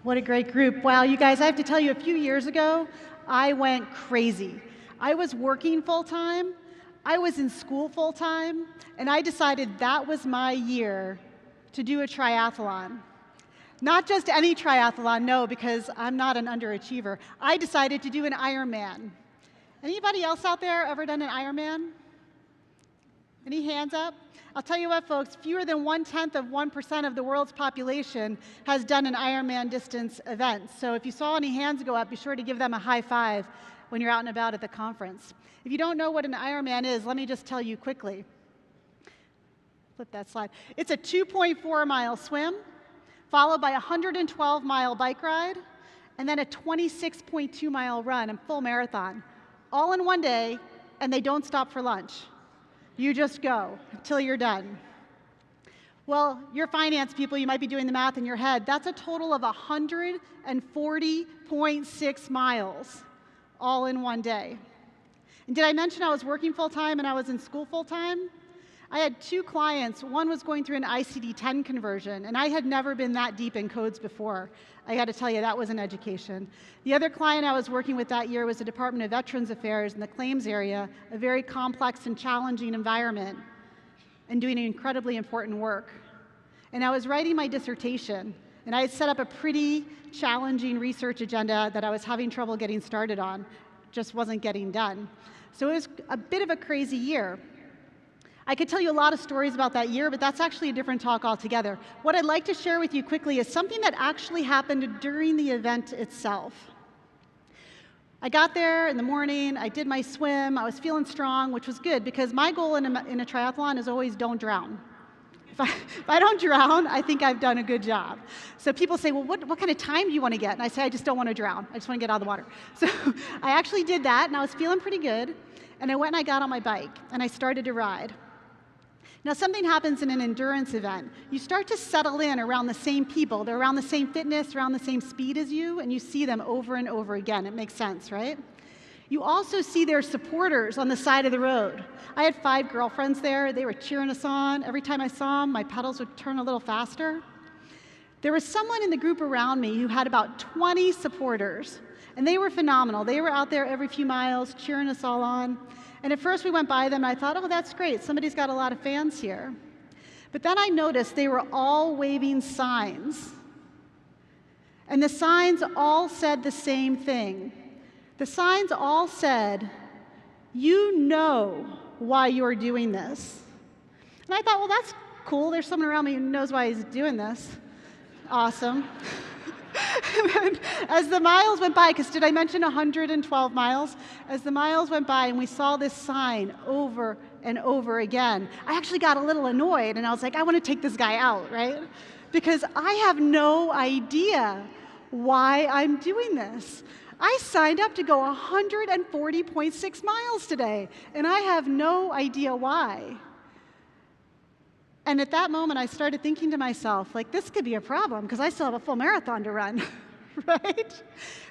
What a great group. Wow, you guys, I have to tell you, a few years ago, I went crazy. I was working full-time, I was in school full-time, and I decided that was my year to do a triathlon. Not just any triathlon, no, because I'm not an underachiever. I decided to do an Ironman. Anybody else out there ever done an Ironman? Any hands up? I'll tell you what, folks, fewer than 0.1% of the world's population has done an Ironman distance event. So if you saw any hands go up, be sure to give them a high five when you're out and about at the conference. If you don't know what an Ironman is, let me just tell you quickly. Flip that slide. It's a 2.4-mile swim, followed by a 112-mile bike ride, and then a 26.2-mile run, a full marathon, all in one day, and they don't stop for lunch. You just go until you're done. Well, you're finance people, you might be doing the math in your head. That's a total of 140.6 miles, all in one day. And did I mention I was working full-time and I was in school full-time? I had two clients. One was going through an ICD-10 conversion, and I had never been that deep in codes before. I got to tell you, that was an education. The other client I was working with that year was the Department of Veterans Affairs in the claims area, a very complex and challenging environment, and doing incredibly important work. And I was writing my dissertation, and I had set up a pretty challenging research agenda that I was having trouble getting started on, just wasn't getting done. So it was a bit of a crazy year. I could tell you a lot of stories about that year, but that's actually a different talk altogether. What I'd like to share with you quickly is something that actually happened during the event itself. I got there in the morning, I did my swim, I was feeling strong, which was good, because my goal in a triathlon is always don't drown. If I don't drown, I think I've done a good job. So people say, well, what kind of time do you want to get? And I say, I just don't want to drown. I just want to get out of the water. So I actually did that, and I was feeling pretty good, and I went and I got on my bike, and I started to ride. Now, something happens in an endurance event. You start to settle in around the same people. They're around the same fitness, around the same speed as you, and you see them over and over again. It makes sense, right? You also see their supporters on the side of the road. I had 5 girlfriends there. They were cheering us on. Every time I saw them, my pedals would turn a little faster. There was someone in the group around me who had about 20 supporters, and they were phenomenal. They were out there every few miles cheering us all on. And at first we went by them, and I thought, oh, that's great. Somebody's got a lot of fans here. But then I noticed they were all waving signs. And the signs all said the same thing. The signs all said, you know why you're doing this. And I thought, well, that's cool. There's someone around me who knows why he's doing this. Awesome. And then as the miles went by, because did I mention 112 miles? As the miles went by and we saw this sign over and over again, I actually got a little annoyed, and I was like, I want to take this guy out, right? Because I have no idea why I'm doing this. I signed up to go 140.6 miles today, and I have no idea why. And at that moment, I started thinking to myself, like, this could be a problem, because I still have a full marathon to run, right?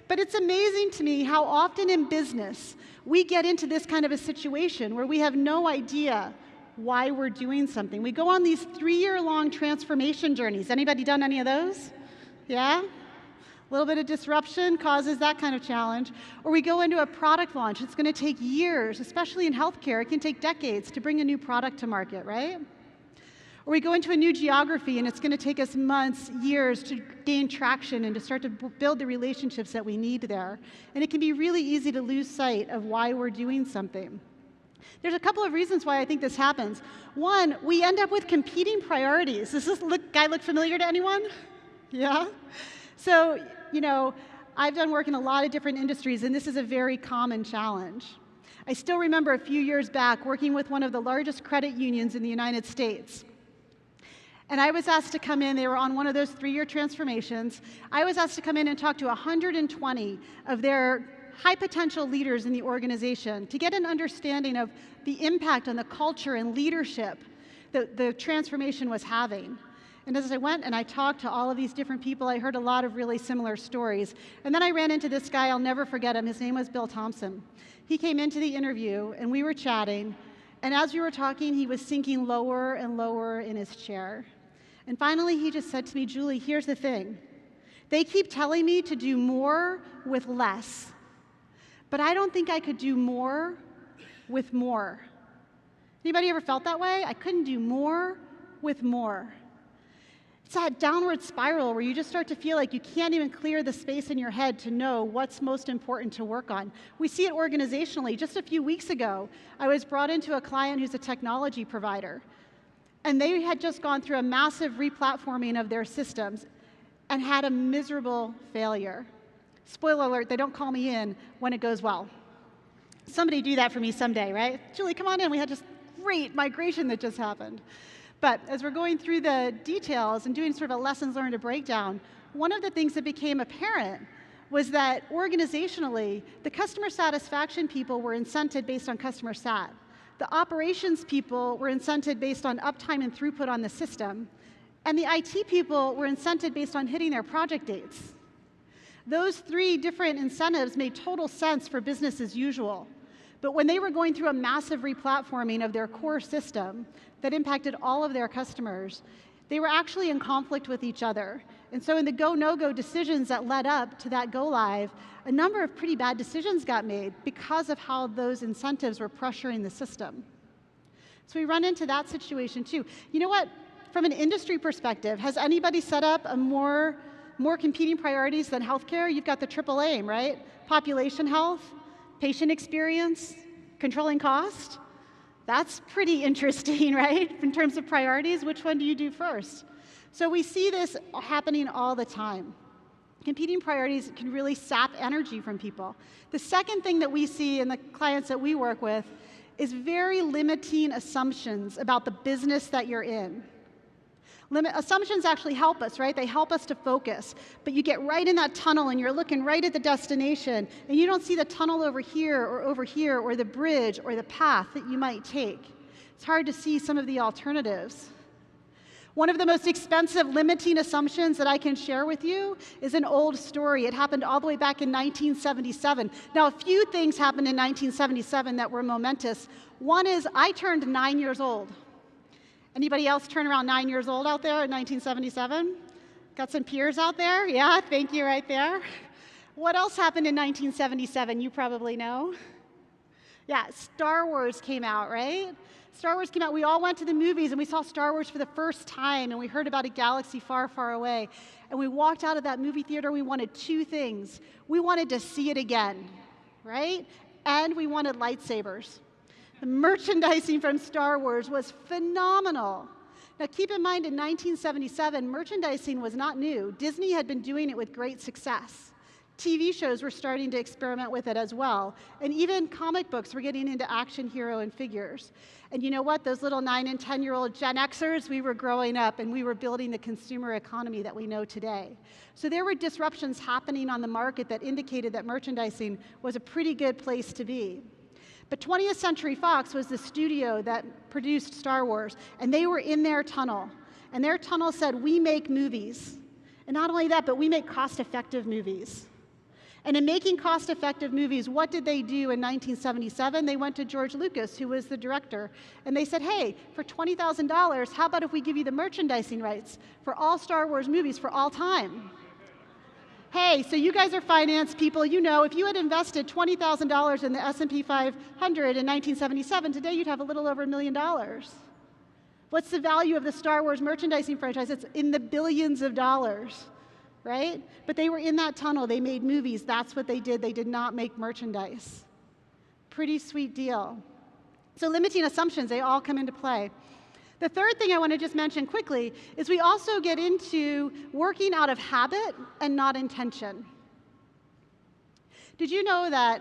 But it's amazing to me how often in business we get into this kind of a situation where we have no idea why we're doing something. We go on these 3-year-long transformation journeys. Anybody done any of those? Yeah? A little bit of disruption causes that kind of challenge. Or we go into a product launch. It's going to take years, especially in healthcare. It can take decades to bring a new product to market, right? Or we go into a new geography, and it's going to take us months, years to gain traction and to start to build the relationships that we need there. And it can be really easy to lose sight of why we're doing something. There's a couple of reasons why I think this happens. One, we end up with competing priorities. Does this guy look familiar to anyone? Yeah? So, I've done work in a lot of different industries, and this is a very common challenge. I still remember a few years back working with one of the largest credit unions in the United States. And I was asked to come in. They were on one of those 3-year transformations. I was asked to come in and talk to 120 of their high potential leaders in the organization to get an understanding of the impact on the culture and leadership that the transformation was having. And as I went and I talked to all of these different people, I heard a lot of really similar stories. And then I ran into this guy. I'll never forget him. His name was Bill Thompson. He came into the interview, and we were chatting. And as we were talking, he was sinking lower and lower in his chair. And finally, he just said to me, Julie, here's the thing. They keep telling me to do more with less. But I don't think I could do more with more. Anybody ever felt that way? I couldn't do more with more. It's that downward spiral where you just start to feel like you can't even clear the space in your head to know what's most important to work on. We see it organizationally. Just a few weeks ago, I was brought into a client who's a technology provider, and they had just gone through a massive replatforming of their systems and had a miserable failure. Spoiler alert, they don't call me in when it goes well. Somebody do that for me someday, right? Julie, come on in. We had this great migration that just happened. But as we're going through the details and doing sort of a lessons learned, a breakdown, one of the things that became apparent was that organizationally, the customer satisfaction people were incented based on customer sat. The operations people were incented based on uptime and throughput on the system. And the IT people were incented based on hitting their project dates. Those three different incentives made total sense for business as usual. But when they were going through a massive replatforming of their core system that impacted all of their customers, they were actually in conflict with each other. And so in the go, no-go decisions that led up to that go live, a number of pretty bad decisions got made because of how those incentives were pressuring the system. So we run into that situation too. You know what? From an industry perspective, has anybody set up a more competing priorities than healthcare? You've got the triple aim, right? Population health, patient experience, controlling cost. That's pretty interesting, right? In terms of priorities, which one do you do first? So we see this happening all the time. Competing priorities can really sap energy from people. The second thing that we see in the clients that we work with is very limiting assumptions about the business that you're in. Assumptions actually help us, right? They help us to focus. But you get right in that tunnel and you're looking right at the destination and you don't see the tunnel over here or the bridge or the path that you might take. It's hard to see some of the alternatives. One of the most expensive limiting assumptions that I can share with you is an old story. It happened all the way back in 1977. Now, a few things happened in 1977 that were momentous. One is I turned 9 years old. Anybody else turn around 9 years old out there in 1977? Got some peers out there? Yeah, thank you right there. What else happened in 1977? You probably know. Yeah, Star Wars came out, right? Star Wars came out. We all went to the movies and we saw Star Wars for the first time and we heard about a galaxy far, far away. And we walked out of that movie theater, we wanted two things. We wanted to see it again, right? And we wanted lightsabers. The merchandising from Star Wars was phenomenal. Now keep in mind, in 1977, merchandising was not new. Disney had been doing it with great success. TV shows were starting to experiment with it as well. And even comic books were getting into action hero and figures. And you know what? Those little 9 and 10-year-old Gen Xers, we were growing up and we were building the consumer economy that we know today. So there were disruptions happening on the market that indicated that merchandising was a pretty good place to be. But 20th Century Fox was the studio that produced Star Wars, and they were in their tunnel. And their tunnel said, we make movies. And not only that, but we make cost-effective movies. And in making cost-effective movies, what did they do in 1977? They went to George Lucas, who was the director, and they said, hey, for $20,000, how about if we give you the merchandising rights for all Star Wars movies for all time? Hey, so you guys are finance people, you know, if you had invested $20,000 in the S&P 500 in 1977, today you'd have a little over $1 million. What's the value of the Star Wars merchandising franchise? It's in the billions of dollars, right? But they were in that tunnel, they made movies, that's what they did. They did not make merchandise. Pretty sweet deal. So limiting assumptions, they all come into play. The third thing I want to just mention quickly is we also get into working out of habit and not intention. Did you know that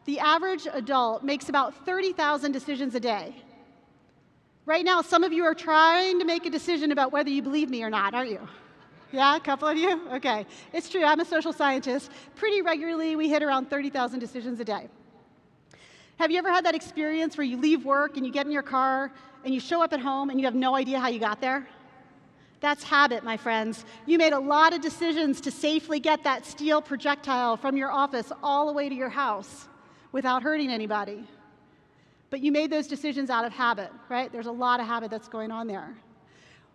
the average adult makes about 30,000 decisions a day? Right now, some of you are trying to make a decision about whether you believe me or not, aren't you? Yeah, a couple of you? Okay. It's true, I'm a social scientist. Pretty regularly, we hit around 30,000 decisions a day. Have you ever had that experience where you leave work and you get in your car and you show up at home and you have no idea how you got there? That's habit, my friends. You made a lot of decisions to safely get that steel projectile from your office all the way to your house without hurting anybody. But you made those decisions out of habit, right? There's a lot of habit that's going on there.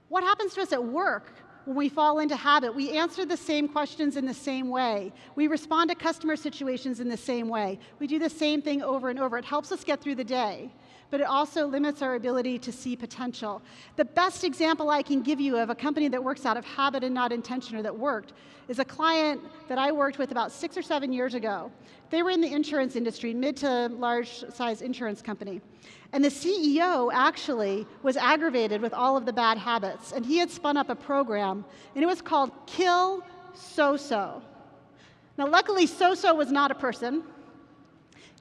What happens to us at work when we fall into habit, we answer the same questions in the same way. We respond to customer situations in the same way. We do the same thing over and over. It helps us get through the day, but it also limits our ability to see potential. The best example I can give you of a company that works out of habit and not intention, or that worked, is a client that I worked with about 6 or 7 years ago. They were in the insurance industry, mid to large size insurance company. And the CEO actually was aggravated with all of the bad habits, and he had spun up a program, and it was called Kill So-So. Now luckily, So-So was not a person.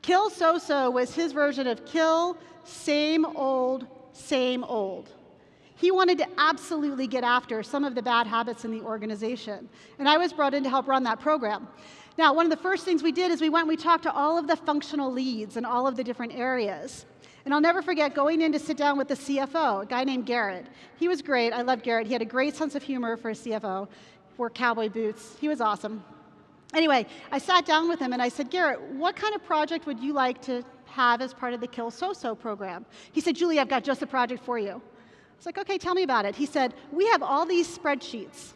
Kill So-So was his version of kill same old, same old. He wanted to absolutely get after some of the bad habits in the organization. And I was brought in to help run that program. Now, one of the first things we did is we talked to all of the functional leads in all of the different areas. And I'll never forget going in to sit down with the CFO, a guy named Garrett. He was great. I loved Garrett. He had a great sense of humor for a CFO. Wore cowboy boots. He was awesome. Anyway, I sat down with him and I said, Garrett, what kind of project would you like to have as part of the Kill So-So program? He said, Julie, I've got just the project for you. I was like, okay, tell me about it. He said, we have all these spreadsheets,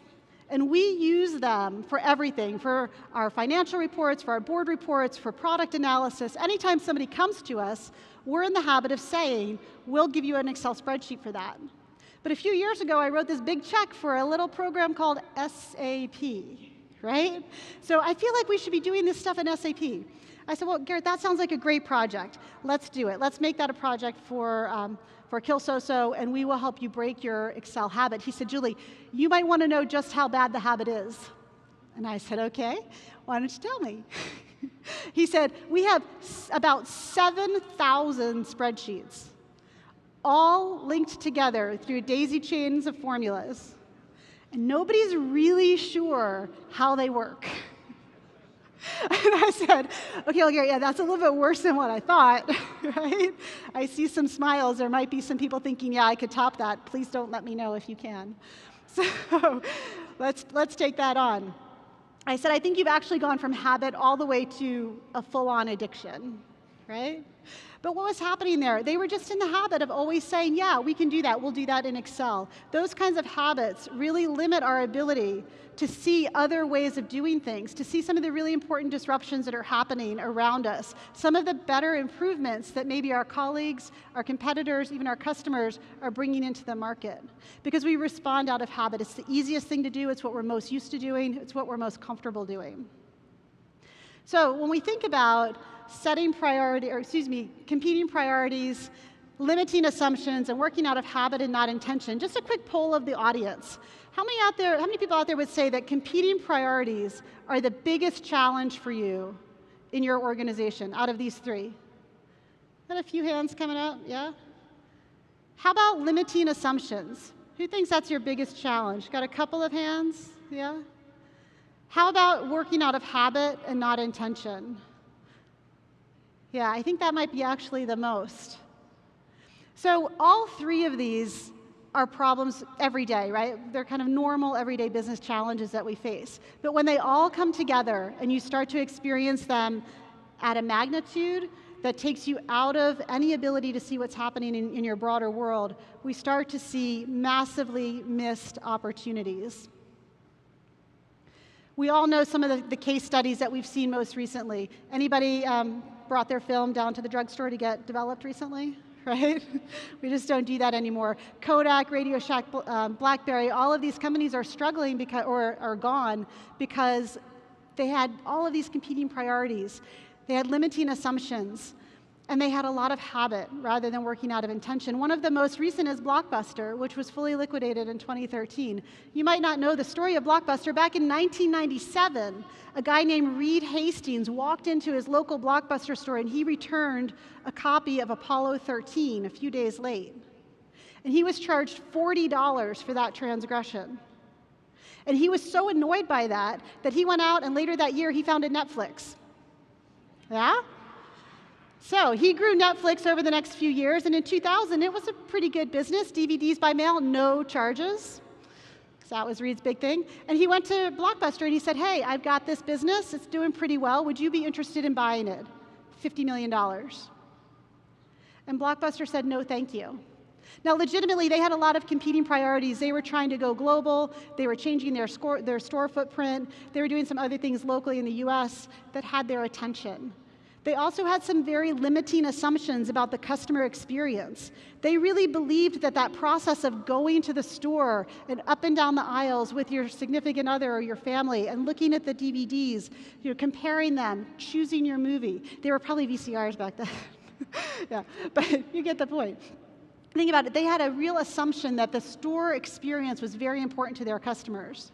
and we use them for everything, for our financial reports, for our board reports, for product analysis. Anytime somebody comes to us, we're in the habit of saying, we'll give you an Excel spreadsheet for that. But a few years ago, I wrote this big check for a little program called SAP, right? So I feel like we should be doing this stuff in SAP. I said, well, Garrett, that sounds like a great project. Let's do it. Let's make that a project for Kill So-So, and we will help you break your Excel habit. He said, Julie, you might want to know just how bad the habit is. And I said, okay, why don't you tell me? He said, we have about 7,000 spreadsheets, all linked together through daisy chains of formulas, and nobody's really sure how they work. And I said, okay, well, Gary, yeah, that's a little bit worse than what I thought, right? I see some smiles. There might be some people thinking, yeah, I could top that. Please don't let me know if you can. So let's take that on. I said, I think you've actually gone from habit all the way to a full-on addiction, right? But what was happening there? They were just in the habit of always saying, yeah, we can do that. We'll do that in Excel. Those kinds of habits really limit our ability to see other ways of doing things, to see some of the really important disruptions that are happening around us, some of the better improvements that maybe our colleagues, our competitors, even our customers are bringing into the market. Because we respond out of habit. It's the easiest thing to do. It's what we're most used to doing. It's what we're most comfortable doing. So when we think about setting competing priorities, limiting assumptions, and working out of habit and not intention, just a quick poll of the audience. How many people out there would say that competing priorities are the biggest challenge for you in your organization out of these three? Got a few hands coming up, yeah? How about limiting assumptions? Who thinks that's your biggest challenge? Got a couple of hands, yeah? How about working out of habit and not intention? Yeah, I think that might be actually the most. So all three of these are problems every day, right? They're kind of normal, everyday business challenges that we face. But when they all come together and you start to experience them at a magnitude that takes you out of any ability to see what's happening in your broader world, we start to see massively missed opportunities. We all know some of the case studies that we've seen most recently. Anybody brought their film down to the drugstore to get developed recently? Right? We just don't do that anymore. Kodak, Radio Shack, BlackBerry, all of these companies are struggling because, or are gone because they had all of these competing priorities. They had limiting assumptions, and they had a lot of habit rather than working out of intention. One of the most recent is Blockbuster, which was fully liquidated in 2013. You might not know the story of Blockbuster. Back in 1997, a guy named Reed Hastings walked into his local Blockbuster store and he returned a copy of Apollo 13 a few days late. And he was charged $40 for that transgression. And he was so annoyed by that he went out and later that year he founded Netflix. Yeah? So he grew Netflix over the next few years, and in 2000, it was a pretty good business. DVDs by mail, no charges. So that was Reed's big thing. And he went to Blockbuster and he said, hey, I've got this business. It's doing pretty well. Would you be interested in buying it? $50 million. And Blockbuster said, no, thank you. Now, legitimately, they had a lot of competing priorities. They were trying to go global. They were changing their store footprint. They were doing some other things locally in the US that had their attention. They also had some very limiting assumptions about the customer experience. They really believed that that process of going to the store and up and down the aisles with your significant other or your family and looking at the DVDs, comparing them, choosing your movie. They were probably VCRs back then. Yeah, but you get the point. Think about it, they had a real assumption that the store experience was very important to their customers.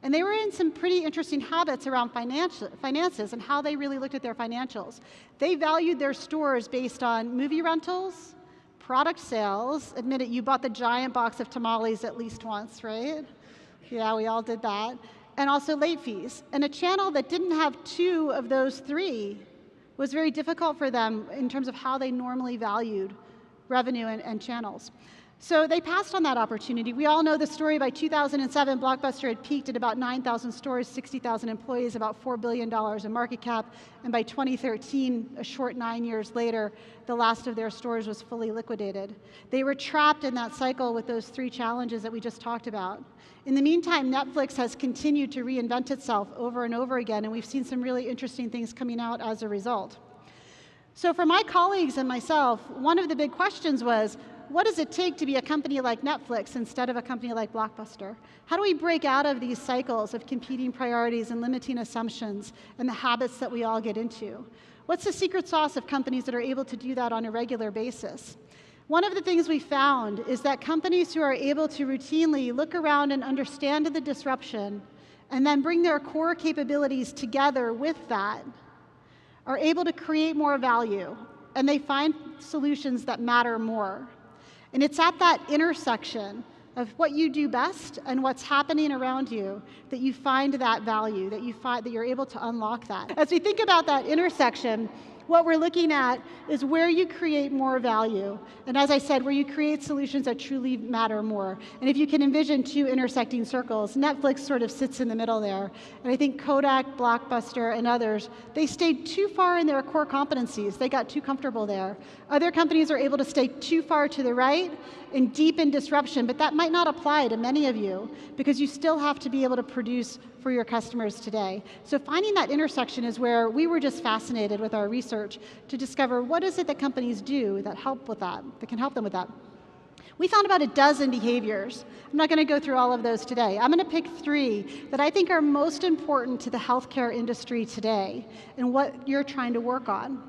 And they were in some pretty interesting habits around finances and how they really looked at their financials. They valued their stores based on movie rentals, product sales. Admit it, you bought the giant box of tamales at least once, right? Yeah, we all did that. And also late fees. And a channel that didn't have two of those three was very difficult for them in terms of how they normally valued revenue and channels. So they passed on that opportunity. We all know the story. By 2007, Blockbuster had peaked at about 9,000 stores, 60,000 employees, about $4 billion in market cap. And by 2013, a short 9 years later, the last of their stores was fully liquidated. They were trapped in that cycle with those three challenges that we just talked about. In the meantime, Netflix has continued to reinvent itself over and over again, and we've seen some really interesting things coming out as a result. So for my colleagues and myself, one of the big questions was, what does it take to be a company like Netflix instead of a company like Blockbuster? How do we break out of these cycles of competing priorities and limiting assumptions and the habits that we all get into? What's the secret sauce of companies that are able to do that on a regular basis? One of the things we found is that companies who are able to routinely look around and understand the disruption and then bring their core capabilities together with that are able to create more value, and they find solutions that matter more. And it's at that intersection of what you do best and what's happening around you that you find that value, that you find that you're able to unlock that. As we think about that intersection, what we're looking at is where you create more value. And as I said, where you create solutions that truly matter more. And if you can envision two intersecting circles, Netflix sort of sits in the middle there. And I think Kodak, Blockbuster, and others, they stayed too far in their core competencies. They got too comfortable there. Other companies are able to stay too far to the right and deep in disruption, but that might not apply to many of you because you still have to be able to produce for your customers today. So finding that intersection is where we were just fascinated with our research to discover what is it that companies do that help with that, that can help them with that. We found about a dozen behaviors. I'm not going to go through all of those today. I'm going to pick three that I think are most important to the healthcare industry today and what you're trying to work on.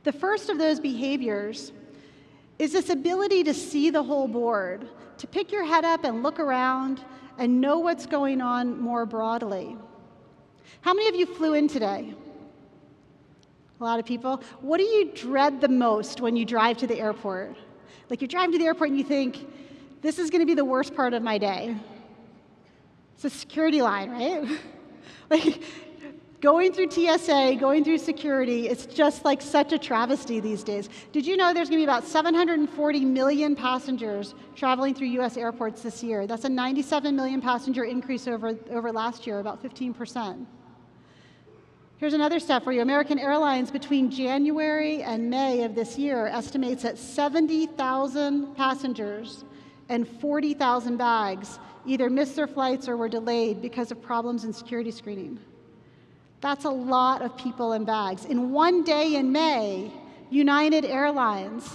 The first of those behaviors is this ability to see the whole board, to pick your head up and look around and know what's going on more broadly. How many of you flew in today? A lot of people. What do you dread the most when you drive to the airport? Like you're driving to the airport and you think, this is going to be the worst part of my day. It's a security line, right? Like going through TSA, going through security, it's just like such a travesty these days. Did you know there's going to be about 740 million passengers traveling through US airports this year? That's a 97 million passenger increase over last year, about 15%. Here's another stat for you. American Airlines between January and May of this year estimates that 70,000 passengers and 40,000 bags either missed their flights or were delayed because of problems in security screening. That's a lot of people and bags. In one day in May, United Airlines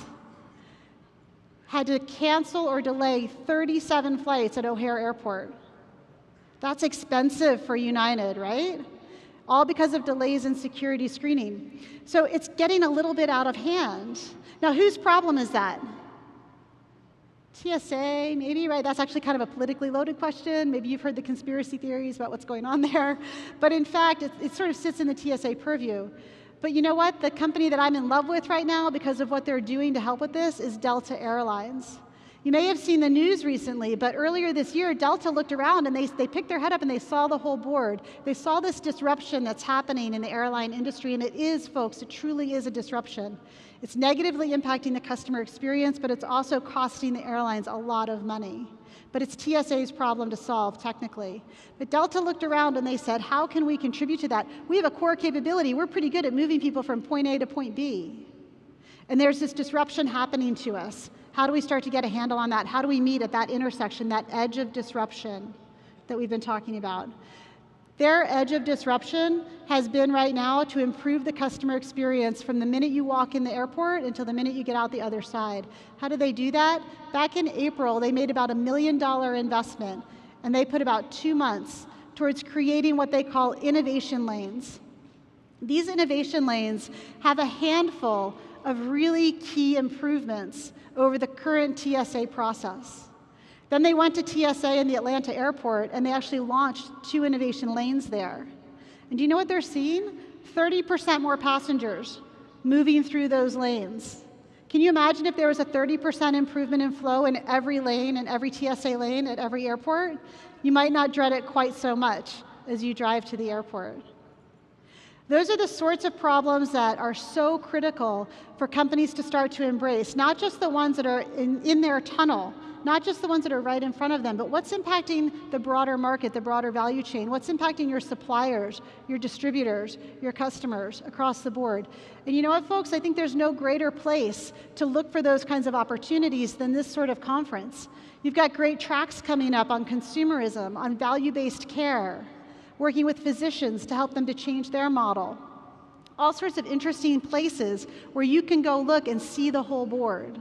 had to cancel or delay 37 flights at O'Hare Airport. That's expensive for United, right? All because of delays in security screening. So it's getting a little bit out of hand. Now, whose problem is that? TSA, maybe, right? That's actually kind of a politically loaded question. Maybe you've heard the conspiracy theories about what's going on there. But in fact, it sort of sits in the TSA purview. But you know what? The company that I'm in love with right now because of what they're doing to help with this is Delta Airlines. You may have seen the news recently, but earlier this year, Delta looked around and they picked their head up and they saw the whole board. They saw this disruption that's happening in the airline industry, and it is, folks, it truly is a disruption. It's negatively impacting the customer experience, but it's also costing the airlines a lot of money. But it's TSA's problem to solve, technically. But Delta looked around and they said, how can we contribute to that? We have a core capability. We're pretty good at moving people from point A to point B. And there's this disruption happening to us. How do we start to get a handle on that? How do we meet at that intersection, that edge of disruption that we've been talking about? Their edge of disruption has been right now to improve the customer experience from the minute you walk in the airport until the minute you get out the other side. How do they do that? Back in April, they made about $1 million investment, and they put about 2 months towards creating what they call innovation lanes. These innovation lanes have a handful of really key improvements over the current TSA process. Then they went to TSA in the Atlanta airport, and they actually launched 2 innovation lanes there. And do you know what they're seeing? 30% more passengers moving through those lanes. Can you imagine if there was a 30% improvement in flow in every lane and every TSA lane at every airport? You might not dread it quite so much as you drive to the airport. Those are the sorts of problems that are so critical for companies to start to embrace, not just the ones that are in their tunnel, not just the ones that are right in front of them, but what's impacting the broader market, the broader value chain, what's impacting your suppliers, your distributors, your customers across the board. And you know what, folks? I think there's no greater place to look for those kinds of opportunities than this sort of conference. You've got great tracks coming up on consumerism, on value-based care, working with physicians to help them to change their model. All sorts of interesting places where you can go look and see the whole board.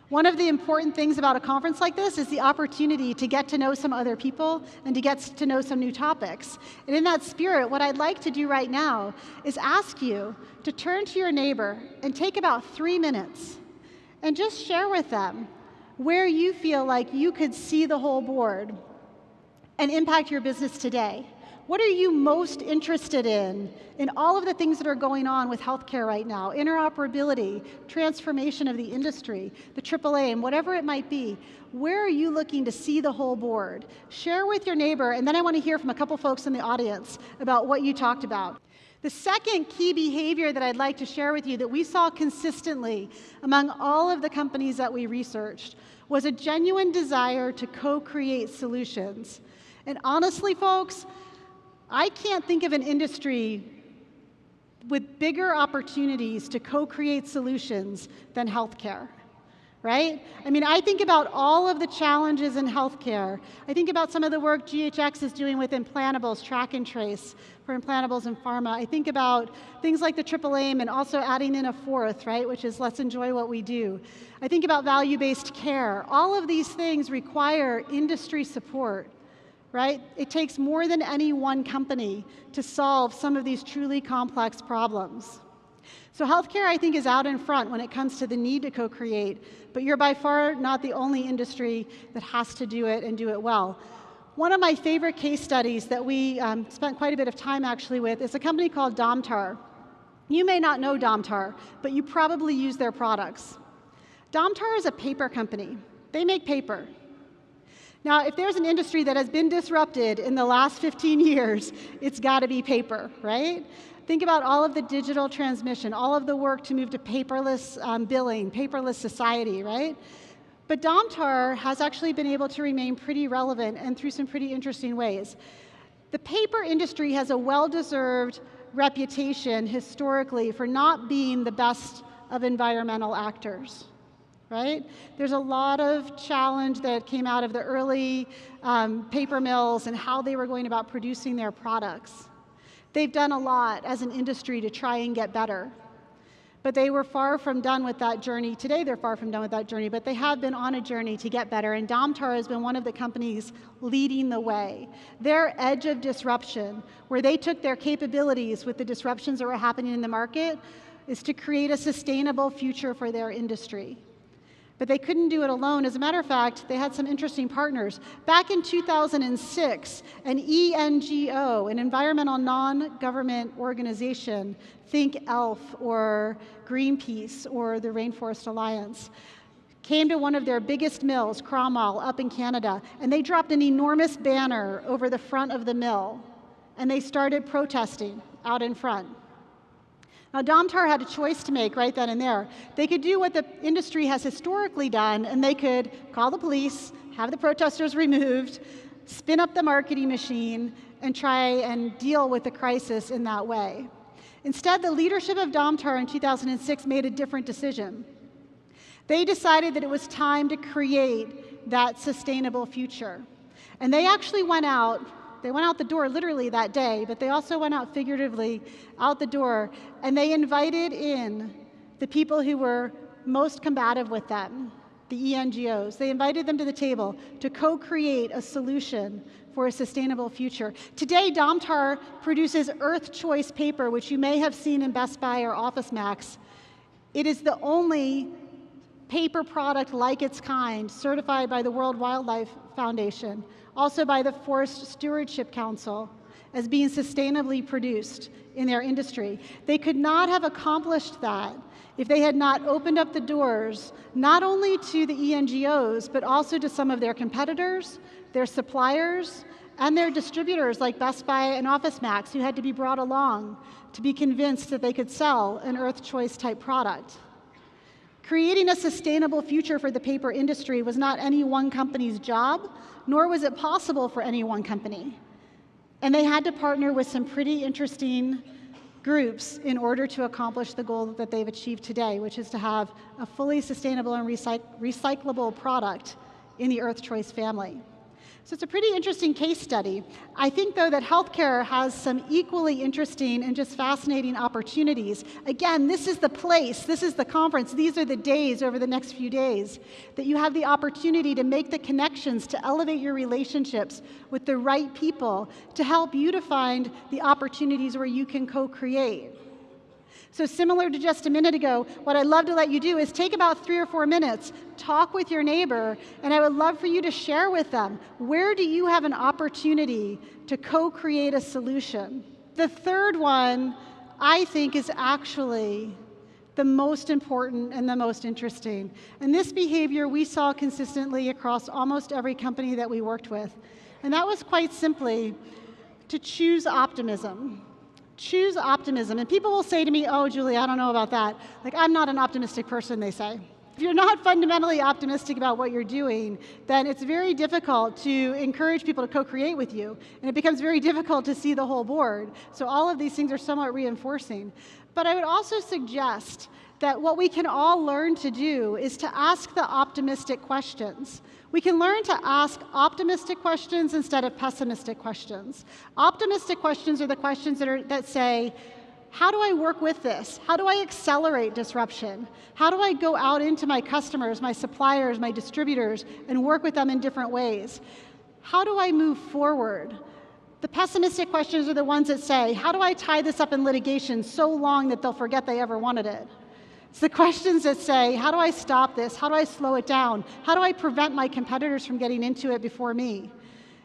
One of the important things about a conference like this is the opportunity to get to know some other people and to get to know some new topics. And in that spirit, what I'd like to do right now is ask you to turn to your neighbor and take about 3 minutes and just share with them where you feel like you could see the whole board and impact your business today. What are you most interested in all of the things that are going on with healthcare right now? Interoperability, transformation of the industry, the AAA, and whatever it might be. Where are you looking to see the whole board? Share with your neighbor, and then I want to hear from a couple folks in the audience about what you talked about. The second key behavior that I'd like to share with you that we saw consistently among all of the companies that we researched was a genuine desire to co-create solutions. And honestly, folks, I can't think of an industry with bigger opportunities to co-create solutions than healthcare, right? I mean, I think about all of the challenges in healthcare. I think about some of the work GHX is doing with implantables, track and trace for implantables in pharma. I think about things like the triple aim and also adding in a fourth, right, which is let's enjoy what we do. I think about value-based care. All of these things require industry support. Right? It takes more than any one company to solve some of these truly complex problems. So healthcare, I think, is out in front when it comes to the need to co-create, but you're by far not the only industry that has to do it and do it well. One of my favorite case studies that we spent quite a bit of time actually with is a company called Domtar. You may not know Domtar, but you probably use their products. Domtar is a paper company. They make paper. Now, if there's an industry that has been disrupted in the last 15 years, it's got to be paper, right? Think about all of the digital transmission, all of the work to move to paperless billing, paperless society, right? But Domtar has actually been able to remain pretty relevant and through some pretty interesting ways. The paper industry has a well-deserved reputation historically for not being the best of environmental actors. Right? There's a lot of challenge that came out of the early paper mills and how they were going about producing their products. They've done a lot as an industry to try and get better. But they were far from done with that journey. Today they're far from done with that journey, but they have been on a journey to get better, and Domtar has been one of the companies leading the way. Their edge of disruption, where they took their capabilities with the disruptions that were happening in the market, is to create a sustainable future for their industry. But they couldn't do it alone. As a matter of fact, they had some interesting partners. Back in 2006, an ENGO, an environmental non-government organization, think ELF or Greenpeace or the Rainforest Alliance, came to one of their biggest mills, Cromwell, up in Canada, and they dropped an enormous banner over the front of the mill, and they started protesting out in front. Now, Domtar had a choice to make right then and there. They could do what the industry has historically done, and they could call the police, have the protesters removed, spin up the marketing machine, and try and deal with the crisis in that way. Instead, the leadership of Domtar in 2006 made a different decision. They decided that it was time to create that sustainable future. And they actually went out the door literally that day, but they also went out figuratively out the door, and they invited in the people who were most combative with them, the ENGOs. They invited them to the table to co-create a solution for a sustainable future. Today, Domtar produces Earth Choice paper, which you may have seen in Best Buy or Office Max. It is the only paper product like its kind certified by the World Wildlife Foundation, also by the Forest Stewardship Council, as being sustainably produced in their industry. They could not have accomplished that if they had not opened up the doors, not only to the ENGOs, but also to some of their competitors, their suppliers, and their distributors like Best Buy and Office Max, who had to be brought along to be convinced that they could sell an Earth Choice type product. Creating a sustainable future for the paper industry was not any one company's job, nor was it possible for any one company. And they had to partner with some pretty interesting groups in order to accomplish the goal that they've achieved today, which is to have a fully sustainable and recyclable product in the Earth Choice family. So it's a pretty interesting case study. I think, though, that healthcare has some equally interesting and just fascinating opportunities. Again, this is the place, this is the conference, these are the days over the next few days that you have the opportunity to make the connections, to elevate your relationships with the right people, to help you to find the opportunities where you can co-create. So similar to just a minute ago, what I'd love to let you do is take about 3 or 4 minutes, talk with your neighbor, and I would love for you to share with them, where do you have an opportunity to co-create a solution? The third one, I think, is actually the most important and the most interesting. And this behavior we saw consistently across almost every company that we worked with. And that was quite simply to choose optimism. Choose optimism. And people will say to me, oh, Julie, I don't know about that. Like, I'm not an optimistic person, they say. If you're not fundamentally optimistic about what you're doing, then it's very difficult to encourage people to co-create with you. And it becomes very difficult to see the whole board. So all of these things are somewhat reinforcing. But I would also suggest that what we can all learn to do is to ask the optimistic questions. We can learn to ask optimistic questions instead of pessimistic questions. Optimistic questions are the questions that say, how do I work with this? How do I accelerate disruption? How do I go out into my customers, my suppliers, my distributors, and work with them in different ways? How do I move forward? The pessimistic questions are the ones that say, how do I tie this up in litigation so long that they'll forget they ever wanted it? It's the questions that say, how do I stop this? How do I slow it down? How do I prevent my competitors from getting into it before me?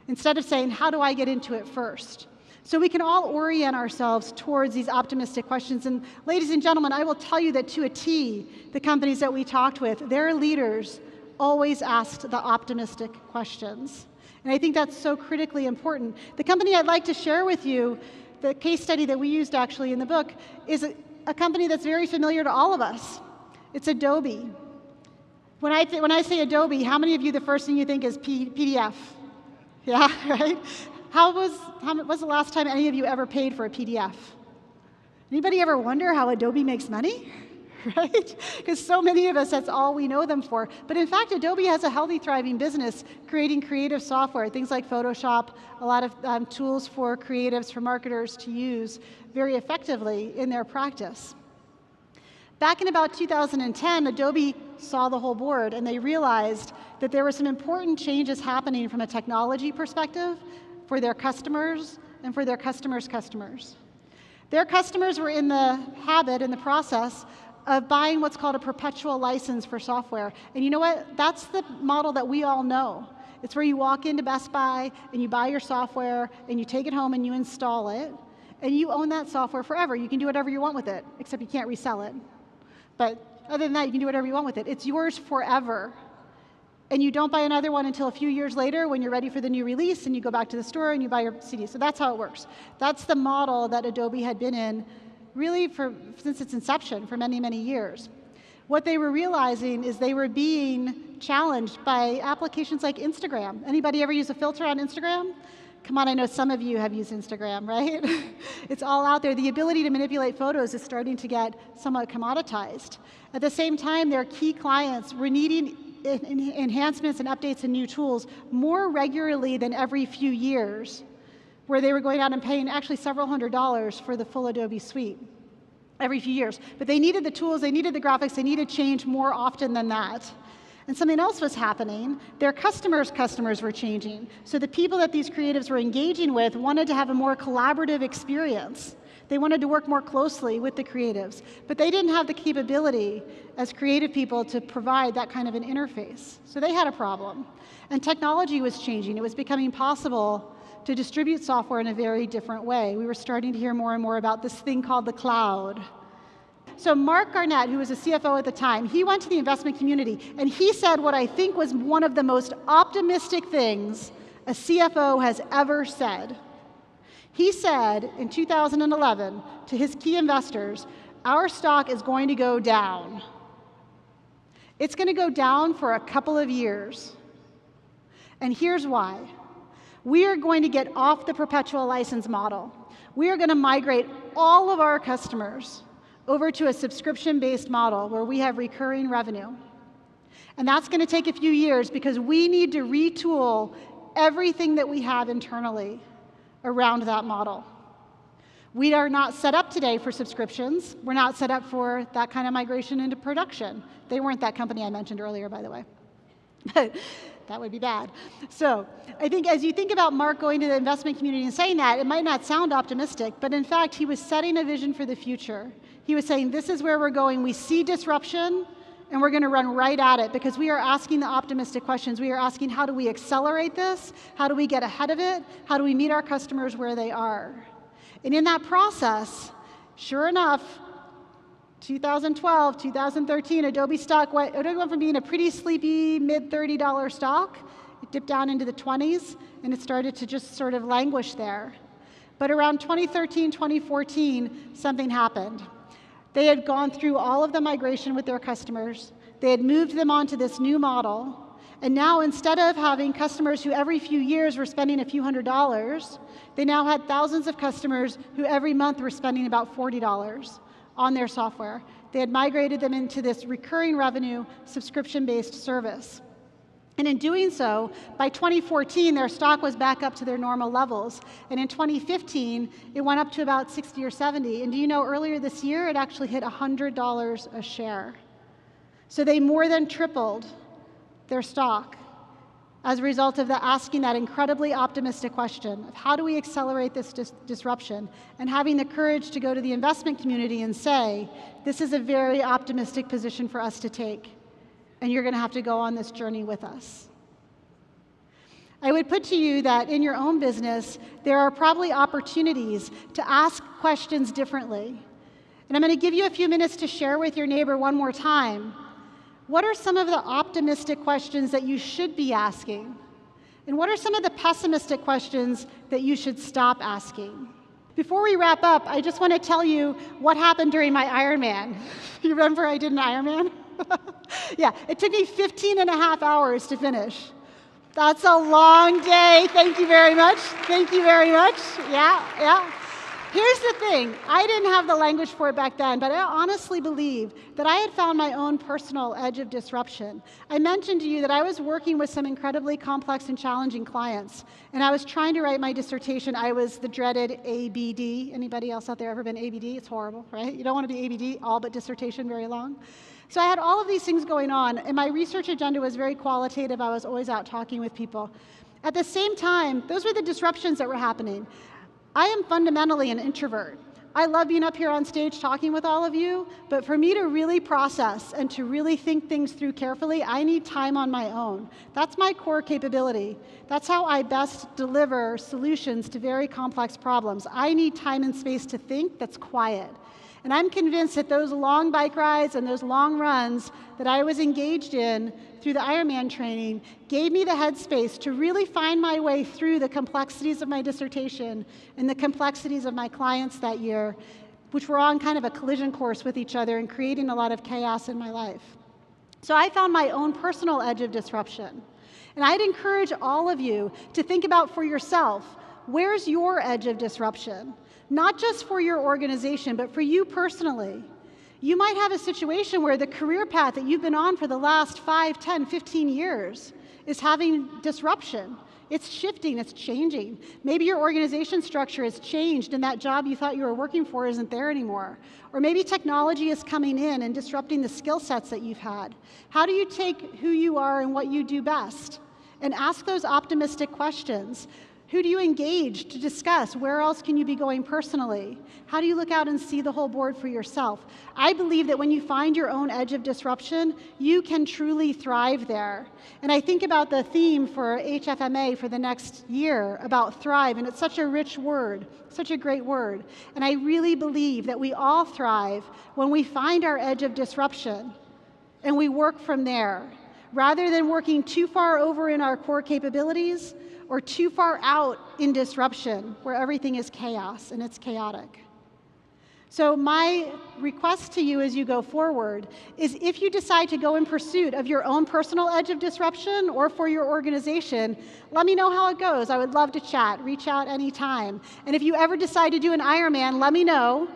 Instead of saying, how do I get into it first? So we can all orient ourselves towards these optimistic questions. And ladies and gentlemen, I will tell you that to a T, the companies that we talked with, their leaders always asked the optimistic questions. And I think that's so critically important. The company I'd like to share with you, the case study that we used actually in the book, is a company that's very familiar to all of us. It's Adobe. When I say Adobe, how many of you, the first thing you think is PDF? Yeah, right? When was the last time any of you ever paid for a PDF? Anybody ever wonder how Adobe makes money? Right? Because so many of us, that's all we know them for. But in fact, Adobe has a healthy, thriving business creating creative software, things like Photoshop, a lot of tools for creatives, for marketers to use very effectively in their practice. Back in about 2010, Adobe saw the whole board, and they realized that there were some important changes happening from a technology perspective for their customers and for their customers' customers. Their customers were in the habit, in the process, of buying what's called a perpetual license for software. And you know what? That's the model that we all know. It's where you walk into Best Buy and you buy your software and you take it home and you install it, and you own that software forever. You can do whatever you want with it, except you can't resell it. But other than that, you can do whatever you want with it. It's yours forever. And you don't buy another one until a few years later when you're ready for the new release, and you go back to the store and you buy your CD. So that's how it works. That's the model that Adobe had been in really since its inception for many, many years. What they were realizing is they were being challenged by applications like Instagram. Anybody ever use a filter on Instagram? Come on, I know some of you have used Instagram, right? It's all out there. The ability to manipulate photos is starting to get somewhat commoditized. At the same time, their key clients were needing enhancements and updates and new tools more regularly than every few years, where they were going out and paying actually several $100s for the full Adobe suite every few years. But they needed the tools, they needed the graphics, they needed change more often than that. And something else was happening. Their customers' customers were changing. So the people that these creatives were engaging with wanted to have a more collaborative experience. They wanted to work more closely with the creatives. But they didn't have the capability as creative people to provide that kind of an interface. So they had a problem. And technology was changing. It was becoming possible to distribute software in a very different way. We were starting to hear more and more about this thing called the cloud. So Mark Garnett, who was a CFO at the time, he went to the investment community, and he said what I think was one of the most optimistic things a CFO has ever said. He said in 2011 to his key investors, our stock is going to go down. It's going to go down for a couple of years. And here's why. We are going to get off the perpetual license model. We are going to migrate all of our customers over to a subscription-based model where we have recurring revenue. And that's going to take a few years because we need to retool everything that we have internally around that model. We are not set up today for subscriptions. We're not set up for that kind of migration into production. They weren't that company I mentioned earlier, by the way. But that would be bad. So I think as you think about Mark going to the investment community and saying that, it might not sound optimistic, but in fact, he was setting a vision for the future. He was saying, this is where we're going. We see disruption, and we're going to run right at it because we are asking the optimistic questions. We are asking, how do we accelerate this? How do we get ahead of it? How do we meet our customers where they are? And in that process, sure enough, 2012, 2013, Adobe went from being a pretty sleepy mid-$30 stock. It dipped down into the 20s, and it started to just sort of languish there. But around 2013, 2014, something happened. They had gone through all of the migration with their customers. They had moved them onto this new model. And now instead of having customers who every few years were spending a few $100s, they now had thousands of customers who every month were spending about $40 on their software. They had migrated them into this recurring revenue, subscription-based service. And in doing so, by 2014, their stock was back up to their normal levels. And in 2015, it went up to about 60 or 70. And do you know, earlier this year, it actually hit $100 a share. So they more than tripled their stock as a result of asking that incredibly optimistic question of how do we accelerate this disruption, and having the courage to go to the investment community and say, this is a very optimistic position for us to take, and you're going to have to go on this journey with us. I would put to you that in your own business, there are probably opportunities to ask questions differently. And I'm going to give you a few minutes to share with your neighbor one more time. What are some of the optimistic questions that you should be asking? And what are some of the pessimistic questions that you should stop asking? Before we wrap up, I just want to tell you what happened during my Ironman. You remember I did an Ironman? Yeah, it took me 15 and a half hours to finish. That's a long day. Thank you very much. Thank you very much. Yeah. Here's the thing. I didn't have the language for it back then, but I honestly believe that I had found my own personal edge of disruption. I mentioned to you that I was working with some incredibly complex and challenging clients, and I was trying to write my dissertation. I was the dreaded ABD. Anybody else out there ever been ABD? It's horrible, right? You don't want to be ABD, all but dissertation very long. So I had all of these things going on, and my research agenda was very qualitative. I was always out talking with people. At the same time, those were the disruptions that were happening. I am fundamentally an introvert. I love being up here on stage talking with all of you, but for me to really process and to really think things through carefully, I need time on my own. That's my core capability. That's how I best deliver solutions to very complex problems. I need time and space to think that's quiet. And I'm convinced that those long bike rides and those long runs that I was engaged in through the Ironman training gave me the headspace to really find my way through the complexities of my dissertation and the complexities of my clients that year, which were on kind of a collision course with each other and creating a lot of chaos in my life. So I found my own personal edge of disruption. And I'd encourage all of you to think about for yourself, Where's your edge of disruption? Not just for your organization, but for you personally. You might have a situation where the career path that you've been on for the last 5, 10, 15 years is having disruption. It's shifting, it's changing. Maybe your organization structure has changed and that job you thought you were working for isn't there anymore. Or maybe technology is coming in and disrupting the skill sets that you've had. How do you take who you are and what you do best and ask those optimistic questions? Who do you engage to discuss? Where else can you be going personally? How do you look out and see the whole board for yourself? I believe that when you find your own edge of disruption, you can truly thrive there. And I think about the theme for HFMA for the next year about thrive, and it's such a rich word, such a great word. And I really believe that we all thrive when we find our edge of disruption and we work from there, rather than working too far over in our core capabilities or too far out in disruption where everything is chaos and it's chaotic. So my request to you as you go forward is if you decide to go in pursuit of your own personal edge of disruption or for your organization, let me know how it goes. I would love to chat. Reach out anytime. And if you ever decide to do an Ironman, let me know.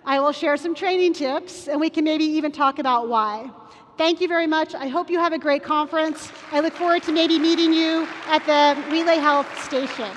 I will share some training tips and we can maybe even talk about why. Thank you very much. I hope you have a great conference. I look forward to maybe meeting you at the Relay Health station.